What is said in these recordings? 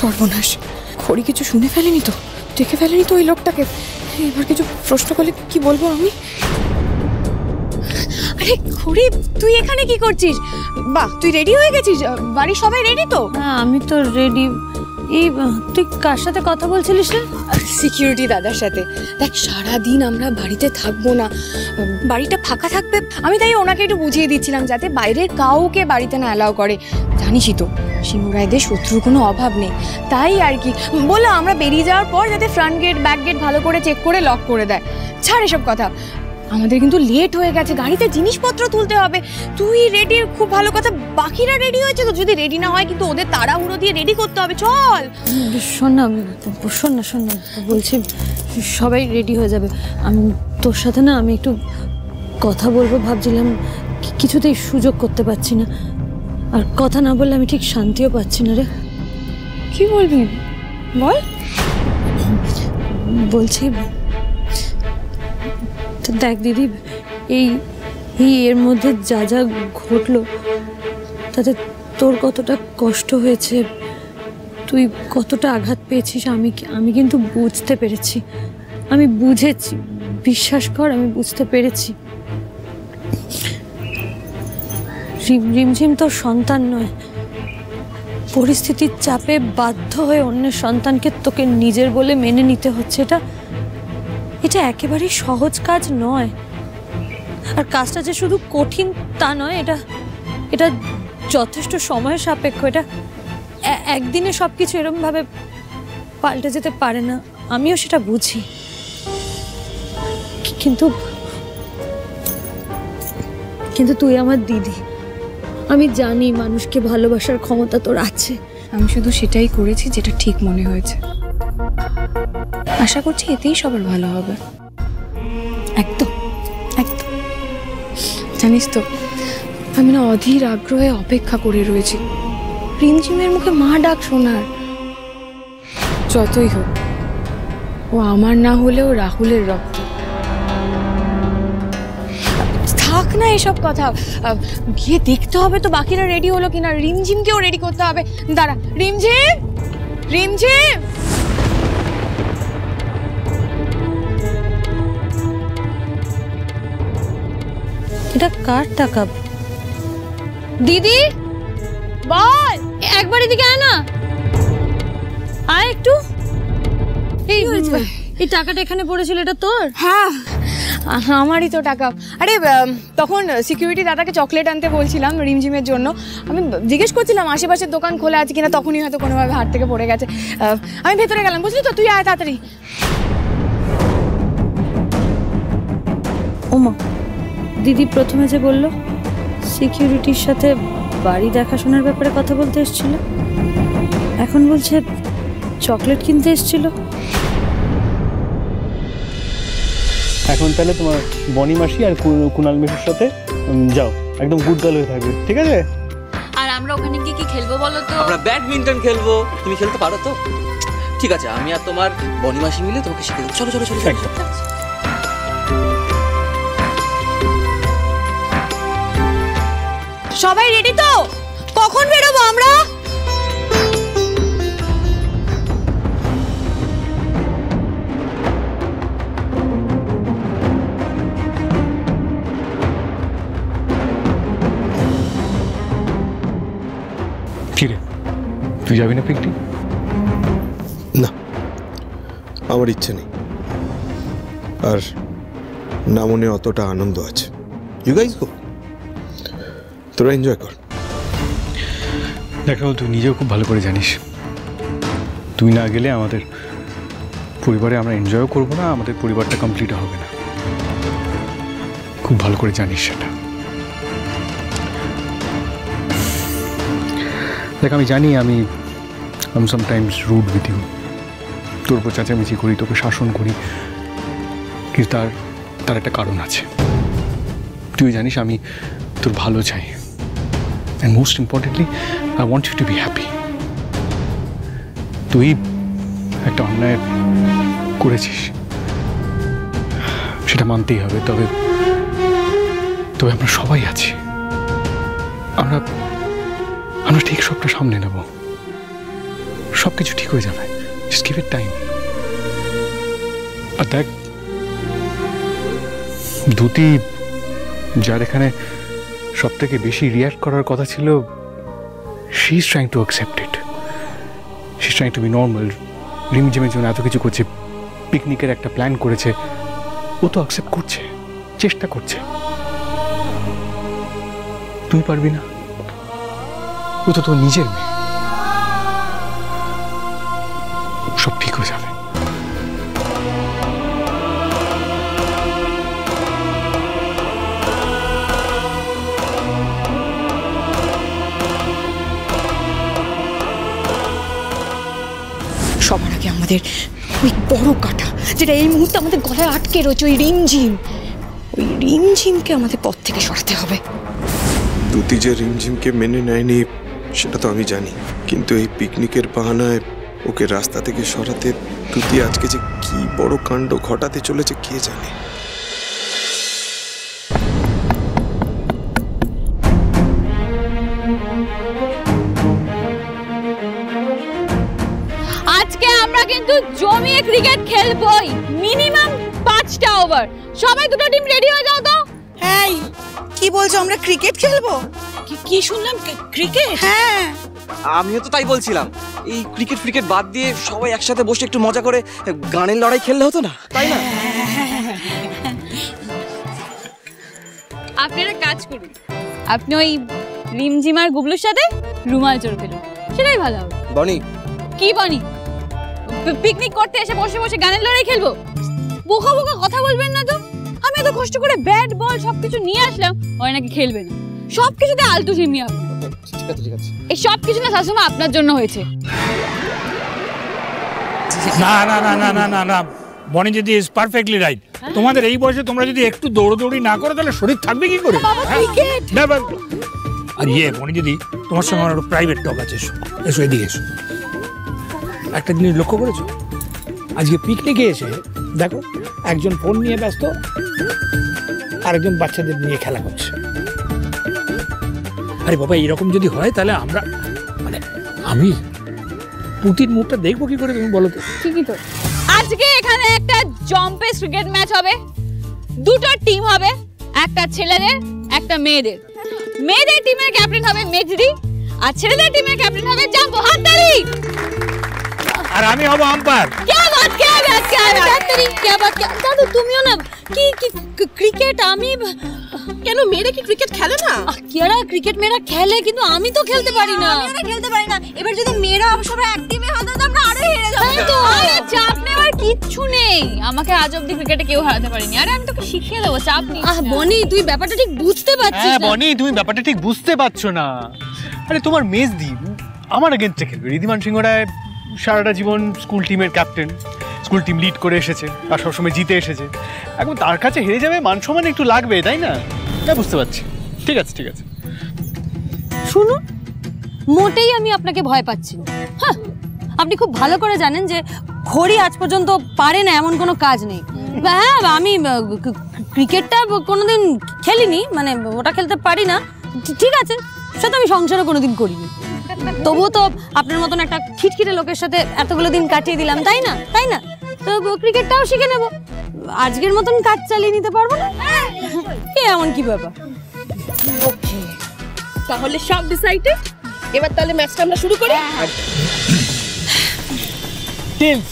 সর্বনাশ, খড়ি কিছু শুনে ফেলেনি তো, দেখে ফেলেনি তো ওই লোকটাকে? এবার কিছু প্রশ্ন করলে কি বলবো আমি? আরে খড়ি, তুই এখানে কি করছিস? বাহ, তুই রেডি হয়ে গেছিস? বাড়ির সবাই রেডি তো? হ্যাঁ, আমি তো রেডি। এই তুই কার সাথে কথা বলছিলিস রে? সিকিউরিটি দাদার সাথে। দেখ, সারাদিন আমরা বাড়িতে থাকবো না, বাড়িটা ফাঁকা থাকবে, আমি তাই ওনাকে একটু বুঝিয়ে দিচ্ছিলাম যাতে বাইরের কাউকে বাড়িতে না অ্যালাউ করে। জানিসই তো সিংহরায়দের শত্রুর কোনো অভাব নেই, তাই আর কি বললাম আমরা বেরিয়ে যাওয়ার পর যাতে ফ্রন্ট গেট ব্যাক গেট ভালো করে চেক করে লক করে দেয়। ছাড় এসব কথা, আমাদের কিন্তু লেট হয়ে গেছে, গাড়িতে জিনিসপত্র তুলতে হবে। তুই রেডি, খুব ভালো কথা। বাকিরা রেডি হয়েছে তো? যদি রেডি না হয় কিন্তু ওদের তাড়াহুড়ো দিয়ে রেডি করতে হবে। চল। শোন না, বলছি সবাই রেডি হয়ে যাবে। আমি তোর সাথে না আমি একটু কথা বলবো ভাবছিলাম, কিছুতেই সুযোগ করতে পারছি না। আর কথা না বললে আমি ঠিক শান্তিও পাচ্ছি না রে। কি বলবি বল। বলছি দেখ দিদি, এই এর মধ্যে যা যা ঘটলো তাতে তোর কতটা কষ্ট হয়েছে, তুই কতটা আঘাত পেয়েছিস আমি কিন্তু বুঝতে পেরেছি, আমি বুঝেছি, বিশ্বাস কর আমি বুঝতে পেরেছি। রিমঝিম তোর সন্তান নয়, পরিস্থিতির চাপে বাধ্য হয়ে অন্যের সন্তানকে তোকে নিজের বলে মেনে নিতে হচ্ছে। এটা একেবারেই সহজ কাজ নয়। আর কাজটা যে শুধু কঠিন তা নয়, এটা যথেষ্ট সময় সাপেক্ষ। এটা একদিনে সবকিছু এরকম ভাবে পাল্টে যেতে পারে না, আমিও সেটা বুঝি। কিন্তু তুই আমার দিদি, আমি জানি মানুষকে ভালোবাসার ক্ষমতা তোর আছে। আমি শুধু সেটাই করেছি যেটা ঠিক মনে হয়েছে। আশা করছি এতেই সবার ভালো হবে। একদম একদম। জানিস তো, আমি না অধীর আগ্রহে অপেক্ষা করে রয়েছি রিমঝিমের মুখে মা ডাক শোনার। যতই হোক, ও আমার না হলেও রাহুলের রক্ত। থাক না এসব কথা, গিয়ে দেখতে হবে তো বাকিরা রেডি হলো কিনা। রিমঝিমকেও রেডি করতে হবে। দাঁড়া, রিমঝিম, রিমঝিম। এটা কার টাকা? দিদি বল, একবার এদিকে আয় না, আয় একটু। এই টাকাটা এখানে পড়েছিল, এটা তোর? হ্যাঁ, আমারই তো টাকা। আরে তখন সিকিউরিটি দাদাকে চকলেট আনতে বলছিলাম রিমঝিমের জন্য। আমি জিজ্ঞেস করছিলাম আশেপাশের দোকান খোলা আছে কিনা, তখনই হয়তো কোনোভাবে হাত থেকে পড়ে গেছে। আমি ভেতরে গেলাম, বুঝলি তো? তুই আয় তাড়াতাড়ি। ওমা, দিদি প্রথমে যে বললো সিকিউরিটির সাথে বাড়ি দেখাশোনার ব্যাপারে কথা বলতে এসেছিল, এখন বলছে চকলেট কিনতে এসেছিল। এখন তাহলে তোমার বনি মাসি আর কুনাল মেসির সাথে যাও, একদম গুড গার্ল হয়ে থাকবে, ঠিক আছে? আর আমরা ওখানে গিয়ে কি খেলবো বলো তো? আমরা ব্যাডমিন্টন খেলবো। তুমি খেলতে পারো তো? ঠিক আছে, আমি আর তোমার বনি মাসি মিলে তোমাকে শিখে দেবো। চলো চলো চলো। সবাই রেডি তো? কখন বেরোবো আমরা? কিরে, তুই যাবি না পিকনিক? না, আমার ইচ্ছে নেই, আর না মনে অতটা আনন্দ আছে। ইউ গাইজ গো, তোরা এনজয় কর। দেখো, তুই নিজেও খুব ভালো করে জানিস তুই না গেলে আমাদের পরিবারে আমরা এনজয়ও করবো না, আমাদের পরিবারটা কমপ্লিট হবে না। খুব ভালো করে জানিস সেটা। দেখ, আমি জানি আমি সামটাইমস রুড উইথ ইউ, তোর উপর চেঁচামেচি করি, তোকে শাসন করি, কিন্তু তার একটা কারণ আছে। তুই জানিস আমি তোর ভালো চাই, and most importantly I want you to be happy. তুই একটা অন্যায় করেছিস, সেটা মানতেই হবে, তবে আমরা সবাই আছি, আমরা ঠিক সবটা সামনে নেব। সব কিছু ঠিক হয়ে যাবে, জাস্ট গিভ ইট টাইম। আর দেখ, দ্যুতি যার এখানে সব থেকে বেশি রিয়াক্ট করার কথা ছিল, she is trying to accept it, she is trying to be normal. রিমঝিমের জন্য এত কিছু করছে, পিকনিকের একটা প্ল্যান করেছে, ও তো অ্যাকসেপ্ট করছে, চেষ্টা করছে। তুই পারবি না? ও তো তোর নিজের মেয়ে। সব ঠিক হয়ে যাবে। সবার আগে আমাদের ওই বড় কাটা, যেটা এই মুহূর্তে আমাদের গলায় আটকে রয়েছে, ওই রিমঝিমকে আমাদের পথ থেকে সরাতে হবে। দ্যুতি যে রিমঝিমকে মেনে নেয়নি সেটা তো আমি জানি, কিন্তু এই পিকনিকের বাহানায় ওকে রাস্তা থেকে সরাতে দ্যুতি আজকে যে কি বড় কাণ্ড ঘটাতে চলেছে কে জানে। আজকে আমরা কিন্তু জমিয়ে ক্রিকেট খেলবই, মিনিমাম 5টা ওভার। সবাই দুটো টিম রেডি হয়ে যাও তো। এই কি বলছো, আমরা ক্রিকেট খেলবো? কি শুনলাম, ক্রিকেট? হ্যাঁ, আমিও তো তাই বলছিলাম, এই ক্রিকেট বাদ দিয়ে সবাই একসাথে বসে একটু মজা করে গানের লড়াই খেললে হতো না, তাই না? আপনি একটা কাজ করুন, আপনি ওই রিমঝিম আর গুবলুর সাথে রুমাল চড়ে ফেলুন, সেটাই ভালো হবে। বনি, কি বনি? পিকনিক করতে এসে বসে বসে গানের লড়াই খেলবো? বোকা বোকা কথা বলবেন না তো। আমি এত কষ্ট করে ব্যাট বল সবকিছু নিয়ে আসলাম, ওই নাকি খেলবে না। সবকিছুতে আলতু ঝিমিয়ে আপনি। ঠিক আছে। এই সব কিছু না শাশুমা আপনার জন্য হয়েছে। না না না না না না না বনি যদি ইজ পারফেক্টলি রাইট। তোমাদের এই বয়সে তোমরা যদি একটু দৌড়দৌড়ি না করো তাহলে শরীর থাকবে কি করে? না আর বনি যদি তোমার সঙ্গে আমার প্রাইভেট টক আছে, এসো এদিকে এসো। একটা জিনিস লক্ষ্য করেছো, আজকে পিকনিকে এসে দেখো একজন ফোন নিয়ে ব্যস্ত, আরেকজন বাচ্চাদের নিয়ে খেলা করছে। আরে বাবা, এরকম যদি হয় তাহলে আমরা আমি পুতির মুখটা দেখবো কি করে, তুমি বলো তো? ঠিকই তো। আজকে এখানে একটা জম্পেস ক্রিকেট ম্যাচ হবে, দুটো টিম হবে, একটা ছেলেদের একটা মেয়েদের। মেয়েদের টিমের ক্যাপ্টেন হবে মেজদি, আর ছেলেদের টিমের ক্যাপ্টেন হবে জাম্পো। হাততালি। আর আমি হব আম্পায়ার। দাদু তুমিও না কি ক্রিকেট? আমি কেন মেয়েরা কি ক্রিকেট খেলে না? কিরা ক্রিকেট মেয়েরা খেলে, কিন্তু আমি তো খেলতে পারি না। এবার যদি মেয়েরা সবাই এক টিমে হতো তো আমরা আরো হেরে যেতাম। আরে চাপ নেওয়ার কিচ্ছু নেই, আমাকে আজ অবধি ক্রিকেটে কেউ হারাতে পারেনি। আরে আমি তোকে শিখিয়ে দেবো, চাপ নিস না। বনি, তুই ব্যাপারটা ঠিক বুঝতে পারছিস না। বনি, তুমি ব্যাপারটা ঠিক বুঝতে পারছো না। আরে তোমার মেজদি আমার এগেইনস্টে খেলবে। ঋদ্ধিমান সিংহ রায় সারাটা জীবন স্কুল টিমের ক্যাপ্টেন, স্কুল টিম লিড করে এসেছে, আর সবসময় জিতে এসেছে। এখন তার কাছে হেরে যাবে, মান সম্মান একটু লাগবে, তাই না? বুঝতে পারছি। ঠিক আছে ঠিক আছে। শুনুন, মোটেই আমি আপনাকে ভয় পাচ্ছি না। হ্যাঁ, আপনি খুব ভালো করে জানেন যে ঘড়ি আজ পর্যন্ত পারে না এমন কোনো কাজ নেই। হ্যাঁ, আমি ক্রিকেটটা কোনোদিন খেলিনি, মানে ওটা খেলতে পারি না, ঠিক আছে, সেটা আমি সংসারও কোনোদিন করিনি। তবুও তো আপনার মতন একটা খিটখিটে লোকের সাথে এতগুলো দিন কাটিয়ে দিলাম, তাই না? তো ক্রিকেটটাও শিখে নেব। আজকের মতন কাজ চালিয়ে নিতে পারবো না? এমন কি ব্যাপার? ওকে, তাহলে সব ডিসাইডেড। এবার তাহলে ম্যাচটা আমরা শুরু করি। টেলস,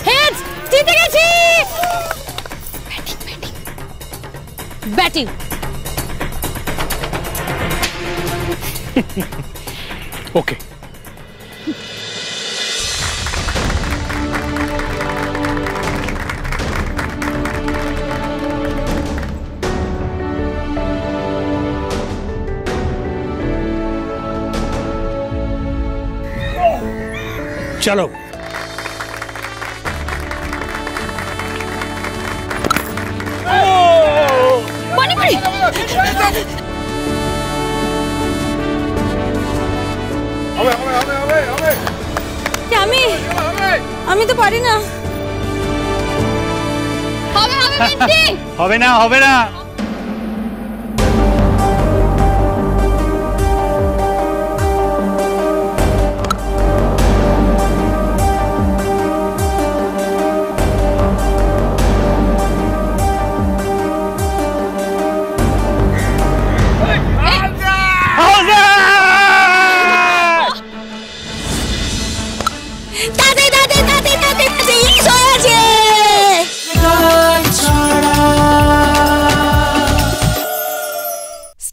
হেডস, জিতে গেছি। ব্যাটিং। ওকে। চলো। আমি তো পারি না। হবে। হবে না।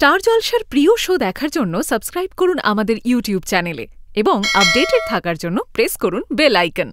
স্টার জলসার প্রিয় শো দেখার জন্য সাবস্ক্রাইব করুন আমাদের ইউটিউব চ্যানেলে এবং আপডেটেড থাকার জন্য প্রেস করুন বেল আইকন।